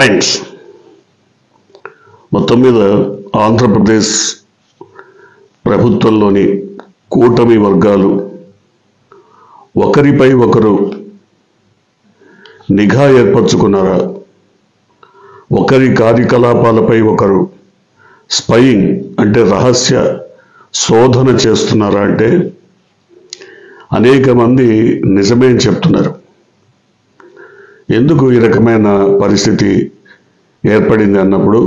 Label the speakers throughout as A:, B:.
A: Friends, మొత్తం మీద ఆంధ్రప్రదేశ్ ప్రభుత్వంలోని కూటమి వర్గాలు ఒకరిపై ఒకరు నిఘా ఏర్పరచుకున్నారా, ఒకరి కార్యకలాపాలపై ఒకరు స్పయింగ్ అంటే రహస్య శోధన చేస్తున్నారా అంటే అనేక మంది నిజమే చెప్తున్నారు. ఎందుకు ఈ రకమైన పరిస్థితి ఏర్పడింది అన్నప్పుడు,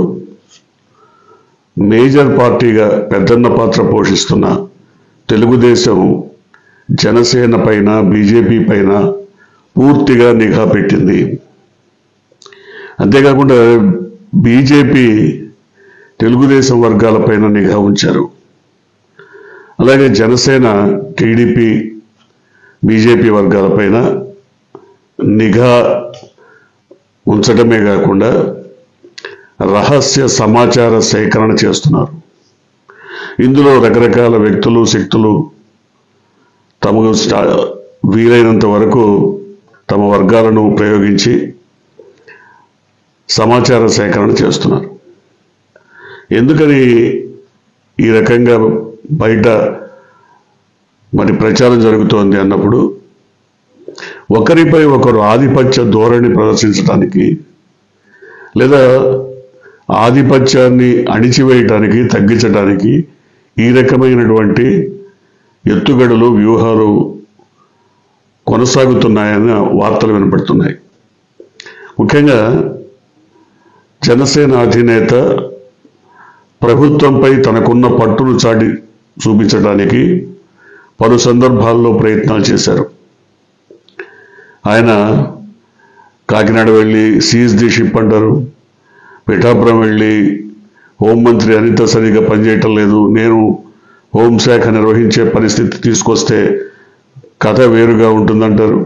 A: మేజర్ పార్టీగా పెద్దన్న పాత్ర పోషిస్తున్న తెలుగుదేశం జనసేన పైన, బీజేపీ పైన పూర్తిగా నిఘా పెట్టింది. అంతేకాకుండా బీజేపీ తెలుగుదేశం వర్గాలపైన నిఘా ఉంచారు. అలాగే జనసేన, టీడీపీ, బీజేపీ వర్గాలపైన నిఘా ఉంచడమే కాకుండా రహస్య సమాచార సేకరణ చేస్తున్నారు. ఇందులో రకరకాల వ్యక్తులు, శక్తులు తమకు వీలైనంత వరకు తమ వర్గాలను ప్రయోగించి సమాచార సేకరణ చేస్తున్నారు. ఎందుకని ఈ రకంగా బయట మరి ప్రచారం జరుగుతోంది అన్నప్పుడు, ఒకరిపై ఒకరు ఆధిపత్య ధోరణి ప్రదర్శించడానికి లేదా ఆధిపత్యాన్ని అణిచివేయటానికి, తగ్గించడానికి ఈ రకమైనటువంటి ఎత్తుగడలు, వ్యూహాలు కొనసాగుతున్నాయని వార్తలు వినపడుతున్నాయి. ముఖ్యంగా జనసేన అధినేత ప్రభుత్వంపై తనకున్న పట్టును చాటి చూపించడానికి పలు సందర్భాల్లో ప్రయత్నాలు చేశారు. ఆయన కాకినాడ వెళ్ళి సీజ్ ది షిప్ అంటారు, పిఠాపురం వెళ్ళి హోంమంత్రి అనిత సరిగా పనిచేయటం లేదు, నేను హోంశాఖ నిర్వహించే పరిస్థితి తీసుకొస్తే కథ వేరుగా ఉంటుందంటారు.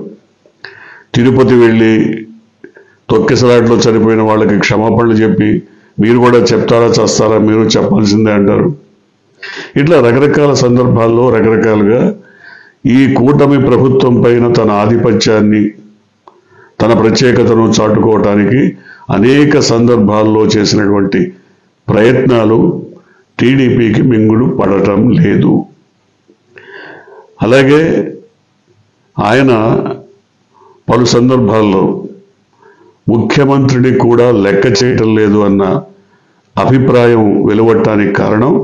A: తిరుపతి వెళ్ళి తొక్కిసలాట్లో చనిపోయిన వాళ్ళకి క్షమాపణలు చెప్పి, మీరు కూడా చెప్తారా చేస్తారా, మీరు చెప్పాల్సిందే అంటారు. ఇట్లా రకరకాల సందర్భాల్లో రకరకాలుగా ఈ కూటమి ప్రభుత్వం పైన తన ఆధిపత్యాన్ని, తన ప్రత్యేకతను చాటుకోవటానికి అనేక సందర్భాల్లో చేసినటువంటి ప్రయత్నాలు టీడీపీకి మింగుడు పడటం లేదు. అలాగే ఆయన పలు సందర్భాల్లో ముఖ్యమంత్రిని కూడా లెక్క చేయటం లేదు అన్న అభిప్రాయం వెలువడటానికి కారణం,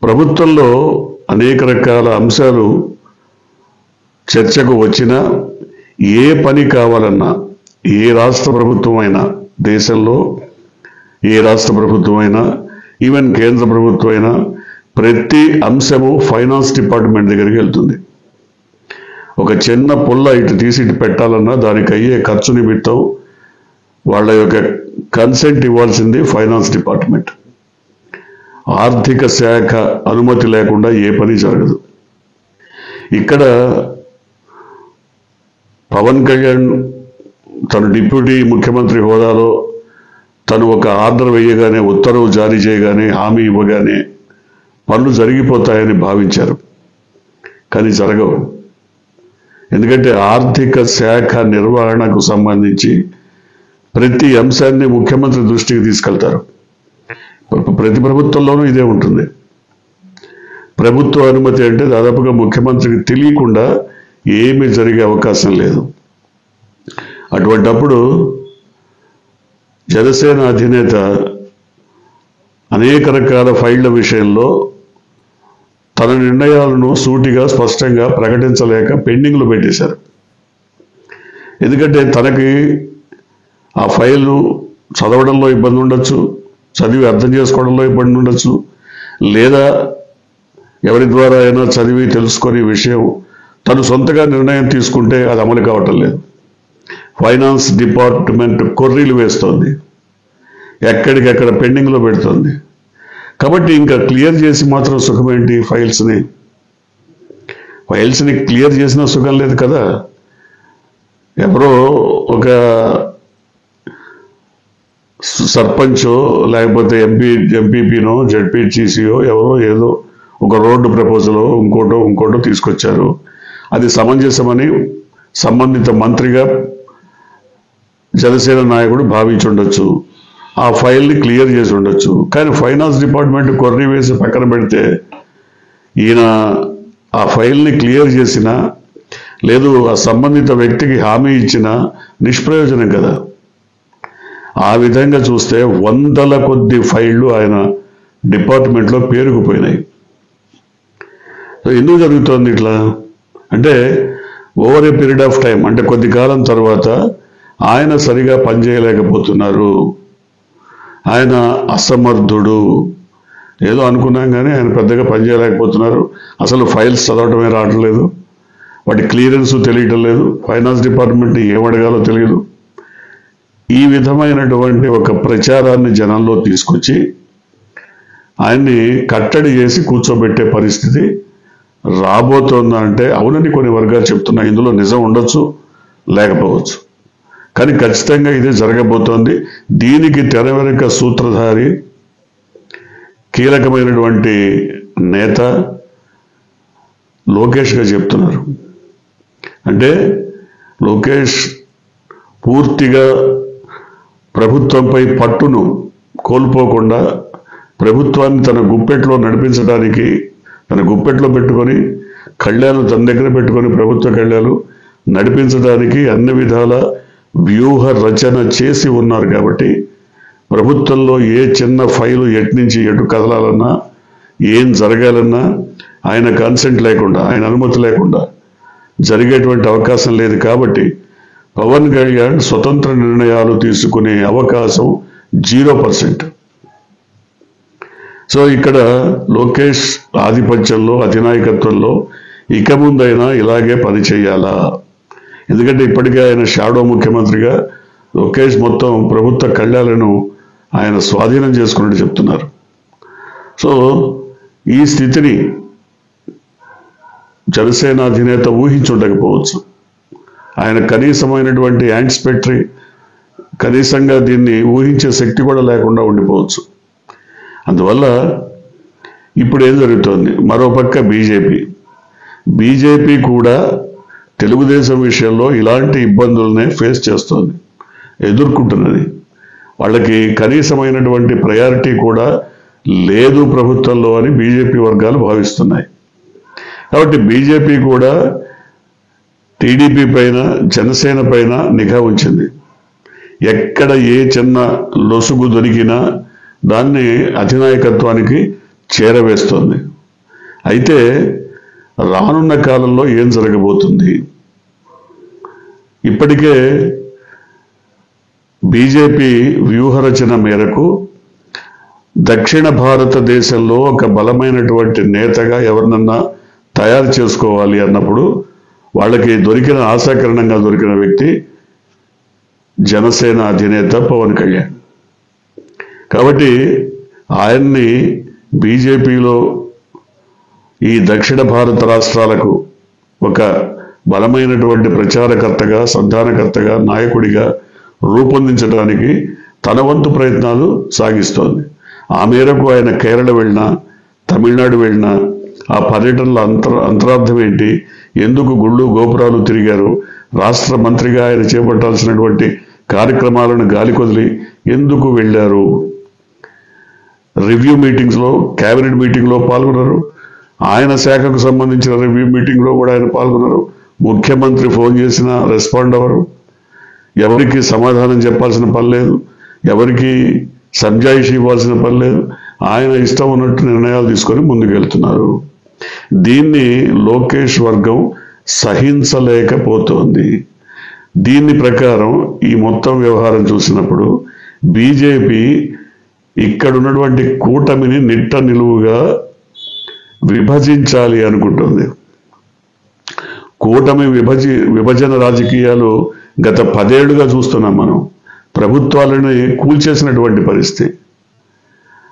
A: ప్రభుత్వంలో అనేక రకాల అంశాలు చర్చకు వచ్చినా ఏ పని కావాలన్నా, ఏ రాష్ట్ర ప్రభుత్వం అయినా, దేశంలో ఏ రాష్ట్ర ప్రభుత్వం అయినా, ఈవెన్ కేంద్ర ప్రభుత్వం అయినా, ప్రతి అంశము ఫైనాన్స్ డిపార్ట్మెంట్ దగ్గరికి వెళ్తుంది. ఒక చిన్న పుల్ల ఇటు తీసి ఇటు పెట్టాలన్నా దానికి అయ్యే ఖర్చు నిమిత్తం వాళ్ళ యొక్క కన్సెంట్ ఇవ్వాల్సింది ఫైనాన్స్ డిపార్ట్మెంట్. ఆర్థిక శాఖ అనుమతి లేకుండా ఏ పని జరగదు. ఇక్కడ పవన్ కళ్యాణ్ తన డిప్యూటీ ముఖ్యమంత్రి హోదాలో తను ఒక ఆర్డర్ వేయగానే, ఉత్తర్వు జారీ చేయగానే, హామీ ఇవ్వగానే పనులు జరిగిపోతాయని భావించారు. కానీ జరగవు. ఎందుకంటే ఆర్థిక శాఖ నిర్వహణకు సంబంధించి ప్రతి అంశాన్ని ముఖ్యమంత్రి దృష్టికి తీసుకెళ్తారు. ప్రతి ప్రభుత్వంలోనూ ఇదే ఉంటుంది. ప్రభుత్వ అనుమతి అంటే దాదాపుగా ముఖ్యమంత్రికి తెలియకుండా ఏమీ జరిగే అవకాశం లేదు. అటువంటప్పుడు జనసేన అధినేత అనేక రకాల ఫైళ్ల విషయంలో తన నిర్ణయాలను సూటిగా, స్పష్టంగా ప్రకటించలేక పెండింగ్లు పెట్టేశారు. ఎందుకంటే తనకి ఆ ఫైలు చదవడంలో ఇబ్బంది ఉండొచ్చు, చదివి అర్థం చేసుకోవడంలో ఇబ్బంది ఉండొచ్చు, లేదా ఎవరి ద్వారా అయినా చదివి తెలుసుకొని విషయం తను సొంతగా నిర్ణయం తీసుకుంటే అది అమలు కావటం లేదు. ఫైనాన్స్ డిపార్ట్మెంట్ కొర్రీలు వేస్తోంది, ఎక్కడికెక్కడ పెండింగ్లో పెడుతోంది. కాబట్టి ఇంకా క్లియర్ చేసి మాత్రం సుఖమేంటి? ఫైల్స్ని క్లియర్ చేసినా సుఖం లేదు కదా. ఎవరో ఒక సర్పంచో లేకపోతే ఎంపీపీనో జడ్పీటీసీయో ఎవరో ఏదో ఒక రోడ్డు ప్రపోజలో ఇంకోటో తీసుకొచ్చారు. అది సమంజసమని సంబంధిత మంత్రిగా జనసేన నాయకుడు భావించుండొచ్చు, ఆ ఫైల్ని క్లియర్ చేసి ఉండొచ్చు. కానీ ఫైనాన్స్ డిపార్ట్మెంట్ కొర్రీ వేసి పక్కన పెడితే ఈయన ఆ ఫైల్ని క్లియర్ చేసినా లేదు ఆ సంబంధిత వ్యక్తికి హామీ ఇచ్చిన నిష్ప్రయోజనం కదా. ఆ విధంగా చూస్తే వందల కొద్ది ఫైళ్లు ఆయన డిపార్ట్మెంట్లో పేరుకుపోయినాయి. ఎందుకు జరుగుతోంది ఇట్లా అంటే over a period of time, అంటే కొద్ది కాలం తర్వాత ఆయన సరిగా పనిచేయలేకపోతున్నారు, ఆయన అసమర్థుడు, ఏదో అనుకున్నాం కానీ ఆయన పెద్దగా పనిచేయలేకపోతున్నారు, అసలు ఫైల్స్ చదవటమే రావట్లేదు, వాటి క్లియరెన్స్ తెలియటం లేదు, ఫైనాన్స్ డిపార్ట్మెంట్ని ఏమడగాలో తెలియదు. ఈ విధమైనటువంటి ఒక ప్రచారాన్ని జనంలో తీసుకొచ్చి ఆయన్ని కట్టడి చేసి కూర్చోబెట్టే పరిస్థితి రాబోతోందా అంటే అవునని కొన్ని వర్గాలు చెప్తున్నాయి. ఇందులో నిజం ఉండొచ్చు, లేకపోవచ్చు, కానీ ఖచ్చితంగా ఇదే జరగబోతోంది. దీనికి తెర వెనుక సూత్రధారి కీలకమైనటువంటి నేత లోకేష్గా చెప్తున్నారు. అంటే లోకేష్ పూర్తిగా ప్రభుత్వంపై పట్టును కోల్పోకుండా ప్రభుత్వాన్ని తన గుప్పెట్లో నడిపించడానికి, తన గుప్పెట్లో పెట్టుకొని కళ్యాలు తన దగ్గర పెట్టుకొని ప్రభుత్వ కళ్యాలు నడిపించడానికి అన్ని విధాల వ్యూహ రచన చేసి ఉన్నారు. కాబట్టి ప్రభుత్వంలో ఏ చిన్న ఫైలు ఎటు నుంచి ఎటు కదలాలన్నా, ఏం జరగాలన్నా ఆయన కన్సెంట్ లేకుండా, ఆయన అనుమతి లేకుండా జరిగేటువంటి అవకాశం లేదు. కాబట్టి పవన్ కళ్యాణ్ స్వతంత్ర నిర్ణయాలు తీసుకునే అవకాశం 0%. సో ఇక్కడ లోకేష్ ఆధిపత్యంలో, అధినాయకత్వంలో ఇక ముందైనా ఇలాగే పని చేయాలా? ఎందుకంటే ఇప్పటికే ఆయన షాడో ముఖ్యమంత్రిగా లోకేష్ మొత్తం ప్రభుత్వ కళ్యాలను ఆయన స్వాధీనం చేసుకున్నట్టు చెప్తున్నారు. సో ఈ స్థితిని జనసేన అధినేత ఊహించుండకపోవచ్చు. ఆయన కనీసమైనటువంటి యాంటిసిపేటరీ, కనీసంగా దీన్ని ఊహించే శక్తి కూడా లేకుండా ఉండిపోవచ్చు. అందువల్ల ఇప్పుడు ఏం జరుగుతోంది, మరోపక్క బీజేపీ కూడా తెలుగుదేశం విషయంలో ఇలాంటి ఇబ్బందులనే ఫేస్ చేస్తోంది, ఎదుర్కొంటున్నది. వాళ్ళకి కనీసమైనటువంటి ప్రయారిటీ కూడా లేదు ప్రభుత్వంలో అని బీజేపీ వర్గాలు భావిస్తున్నాయి. కాబట్టి బీజేపీ కూడా టీడీపీ పైన, జనసేన పైన నిఘా ఉంచింది. ఎక్కడ ఏ చిన్న లొసుగు దొరికినా దాన్ని అధినాయకత్వానికి చేరవేస్తోంది. అయితే రానున్న కాలంలో ఏం జరగబోతుంది? ఇప్పటికే బీజేపీ వ్యూహరచన మేరకు దక్షిణ భారతదేశంలో ఒక బలమైనటువంటి నేతగా ఎవరినన్నా తయారు చేసుకోవాలి అన్నప్పుడు వాళ్ళకి దొరికిన, ఆశాకరణంగా దొరికిన వ్యక్తి జనసేన అధినేత పవన్ కళ్యాణ్. కాబట్టి ఆయన్ని బీజేపీలో ఈ దక్షిణ భారత రాష్ట్రాలకు ఒక బలమైనటువంటి ప్రచారకర్తగా, సంధానకర్తగా, నాయకుడిగా రూపొందించడానికి తన వంతు ప్రయత్నాలు సాగిస్తోంది. ఆ మేరకు ఆయన కేరళ వెళ్ళినా, తమిళనాడు వెళ్ళినా ఆ పర్యటనల అంతరార్థం ఏంటి, ఎందుకు గుళ్ళు గోపురాలు తిరిగారు, రాష్ట్ర మంత్రిగా ఆయన చేపట్టాల్సినటువంటి కార్యక్రమాలను గాలికొదిలి ఎందుకు వెళ్ళారు, రివ్యూ మీటింగ్స్లో, క్యాబినెట్ మీటింగ్లో పాల్గొన్నారు, ఆయన శాఖకు సంబంధించిన రివ్యూ మీటింగ్లో కూడా ఆయన పాల్గొన్నారు. ముఖ్యమంత్రి ఫోన్ చేసినా రెస్పాండ్ అవ్వరు, ఎవరికి సమాధానం చెప్పాల్సిన పని లేదు, ఎవరికి సంజాయిషి ఇవ్వాల్సిన పని లేదు, ఆయన ఇష్టం ఉన్నట్టు నిర్ణయాలు తీసుకొని ముందుకెళ్తున్నారు. దీన్ని లోకేష్ వర్గం సహించలేకపోతోంది. దీని ప్రకారం ఈ మొత్తం వ్యవహారం చూసినప్పుడు బీజేపీ ఇక్కడున్నటువంటి కూటమిని నిట్ట నిలువుగా విభజించాలి అనుకుంటుంది. కూటమి విభజన రాజకీయాలు గత 10 ఏళ్లుగా చూస్తున్నాం మనం. ప్రభుత్వాలను కూల్చేసినటువంటి పరిస్థితి.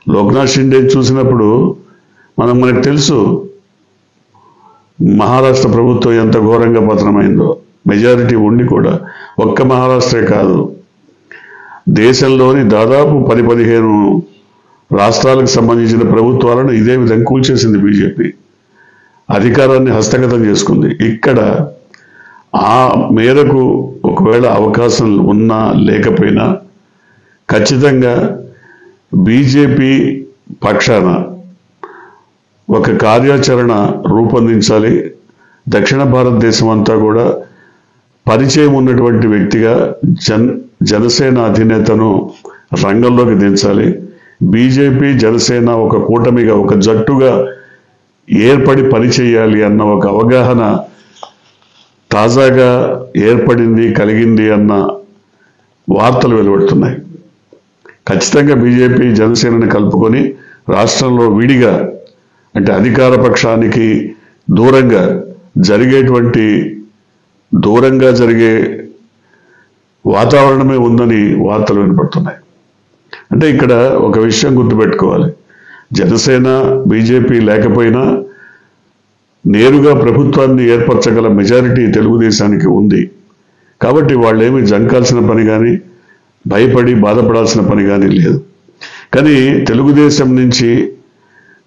A: లోక్నాథ్ షిండే చూసినప్పుడు మనకు తెలుసు మహారాష్ట్ర ప్రభుత్వం ఎంత ఘోరంగా పతనమైందో. మెజారిటీ ఉండి కూడా ఒక్క మహారాష్ట్రే కాదు, దేశంలోని దాదాపు 10-15 రాష్ట్రాలకు సంబంధించిన ప్రభుత్వాలను ఇదే విధంగా కూల్చేసింది బీజేపీ. అధికారాన్ని హస్తగతం చేసుకుంది. ఇక్కడ ఆ మేరకు ఒకవేళ అవకాశం ఉన్నా లేకపోయినా ఖచ్చితంగా బీజేపీ పక్షాన ఒక కార్యాచరణ రూపొందించాలి. దక్షిణ భారతదేశం అంతా కూడా పరిచయం ఉన్నటువంటి వ్యక్తిగా జనసేన అధినేతను రంగంలోకి దించాలి. బీజేపీ జనసేన ఒక కూటమిగా ఒక జట్టుగా ఏర్పడి పనిచేయాలి అన్న ఒక అవగాహన తాజాగా ఏర్పడింది, కలిగింది అన్న వార్తలు వెలువడుతున్నాయి. ఖచ్చితంగా బీజేపీ జనసేనని కలుపుకొని రాష్ట్రంలో విడిగా అంటే అధికార పక్షానికి దూరంగా జరిగే వాతావరణమే ఉందని వార్తలు వినపడుతున్నాయి. అంటే ఇక్కడ ఒక విషయం గుర్తుపెట్టుకోవాలి, జనసేన బీజేపీ లేకపోయినా నేరుగా ప్రభుత్వాన్ని ఏర్పరచగల మెజారిటీ తెలుగుదేశానికి ఉంది. కాబట్టి వాళ్ళేమి జంకాల్సిన పని కానీ భయపడి బాధపడాల్సిన పని కానీ లేదు. కానీ తెలుగుదేశం నుంచి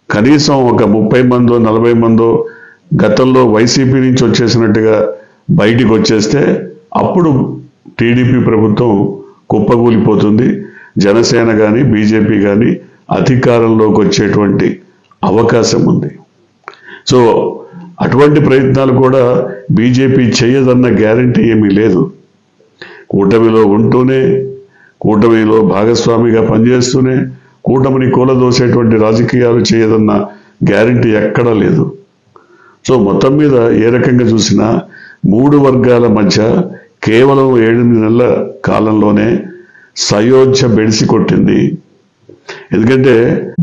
A: కనీసం ఒక 30 మందో 40 మందో గతంలో వైసీపీ నుంచి వచ్చేసినట్టుగా బయటికి వచ్చేస్తే అప్పుడు టీడీపీ ప్రభుత్వం కుప్పకూలిపోతుంది. జనసేన కానీ బీజేపీ కానీ అధికారంలోకి వచ్చేటువంటి అవకాశం ఉంది. సో అటువంటి ప్రయత్నాలు కూడా బీజేపీ చేయదన్న గ్యారంటీ ఏమీ లేదు. కూటమిలో ఉంటూనే, కూటమిలో భాగస్వామిగా పనిచేస్తూనే కూటమిని కూలదోసేటువంటి రాజకీయాలు చేయదన్న గ్యారంటీ ఎక్కడా లేదు. సో మొత్తం మీద ఏ రకంగా చూసినా 3 వర్గాల మధ్య కేవలం 8 నెలల కాలంలోనే సయోధ్య బెడిసి కొట్టింది. ఎందుకంటే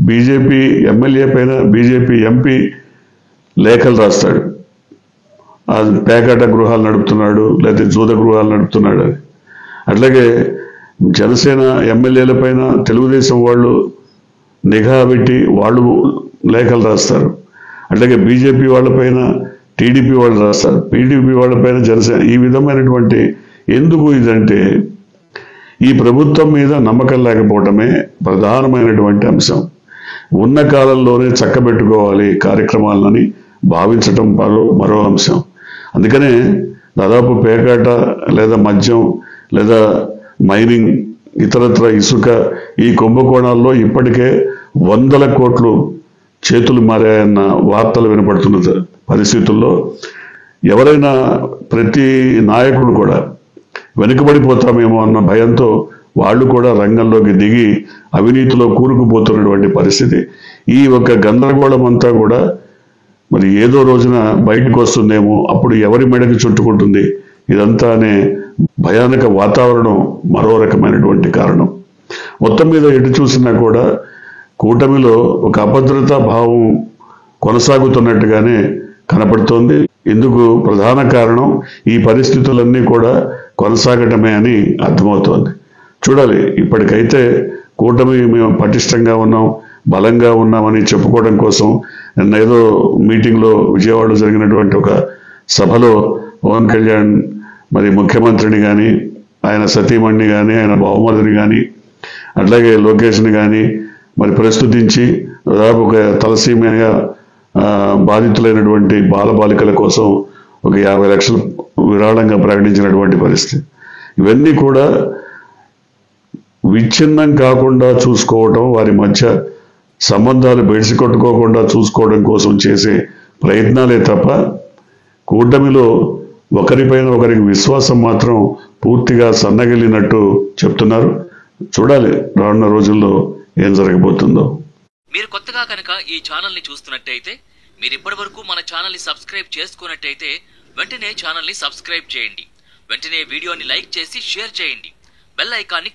A: బీజేపీ ఎమ్మెల్యే పైన బీజేపీ ఎంపీ లేఖలు రాస్తాడు, అది పేకాట గృహాలు నడుపుతున్నాడు లేకపోతే జూద గృహాలు నడుపుతున్నాడు అని. అట్లాగే జనసేన ఎమ్మెల్యేల పైన తెలుగుదేశం వాళ్ళు నిఘా పెట్టి వాళ్ళు లేఖలు రాస్తారు. అట్లాగే బీజేపీ వాళ్ళపైన టీడీపీ వాళ్ళు రాస్తారు, టీడీపీ వాళ్ళపైన జనసేన. ఈ విధమైనటువంటి ఎందుకు ఇదంటే ఈ ప్రభుత్వం మీద నమ్మకం లేకపోవటమే ప్రధానమైనటువంటి అంశం. ఉన్న కాలంలోనే చక్కబెట్టుకోవాలి కార్యక్రమాలని భావించటం మరో అంశం. అందుకనే దాదాపు పేకాట లేదా మద్యం లేదా మైనింగ్ ఇతరత్ర ఇసుక ఈ కుంభకోణాల్లో ఇప్పటికే 100 కోట్లు చేతులు మారాయన్న వార్తలు వినపడుతున్న పరిస్థితుల్లో ఎవరైనా ప్రతి నాయకుడు కూడా వెనుకబడిపోతామేమో అన్న భయంతో వాళ్ళు కూడా రంగంలోకి దిగి అవినీతిలో కూరుకుపోతున్నటువంటి పరిస్థితి. ఈ ఒక గందరగోళం అంతా కూడా మరి ఏదో రోజున బయటకు వస్తుందేమో, అప్పుడు ఎవరి మెడకి చుట్టుకుంటుంది ఇదంతా అనే భయానక వాతావరణం మరో రకమైనటువంటి కారణం. మొత్తం మీద ఎటు చూసినా కూడా కూటమిలో ఒక అభద్రతా భావం కొనసాగుతున్నట్టుగానే కనపడుతోంది. ఇందుకు ప్రధాన కారణం ఈ పరిస్థితులన్నీ కూడా కొనసాగటమే అని అర్థమవుతోంది. చూడాలి, ఇప్పటికైతే కూటమి మేము పటిష్టంగా ఉన్నాం, బలంగా ఉన్నామని చెప్పుకోవడం కోసం నిన్న ఏదో మీటింగ్లో విజయవాడలో జరిగినటువంటి ఒక సభలో పవన్ కళ్యాణ్ మరి ముఖ్యమంత్రిని కానీ ఆయన సతీమణిని కానీ ఆయన బహుమతిని కానీ అట్లాగే లోకేష్ని కానీ మరి ప్రస్తుతించి దాదాపు ఒక తలసీమియా బాధితులైనటువంటి బాలబాలికల కోసం ఒక 50 లక్షలు విరాళంగా ప్రకటించినటువంటి పరిస్థితి. ఇవన్నీ కూడా విచ్ఛిన్నం కాకుండా చూసుకోవటం, వారి మధ్య సంబంధాలు బెడిసికొట్టుకోకుండా చూసుకోవడం కోసం చేసే ప్రయత్నాలే తప్ప కూటమిలో ఒకరిపైన ఒకరికి విశ్వాసం మాత్రం పూర్తిగా సన్నగిల్లినట్టు చెప్తున్నారు. చూడాలి రానున్న రోజుల్లో ఏం జరగబోతుందో.
B: మీరు కొత్తగా కనుక ఈ ఛానల్ ని చూస్తున్నట్టయితే, మీరు ఇప్పటి వరకు మన ఛానల్ ని సబ్స్క్రైబ్ చేసుకున్నట్టయితే వెంటనే ఛానల్ ని సబ్స్క్రైబ్ చేయండి. వెంటనే వీడియోని లైక్ చేసి షేర్ చేయండి. బెల్ ఐకాన్ని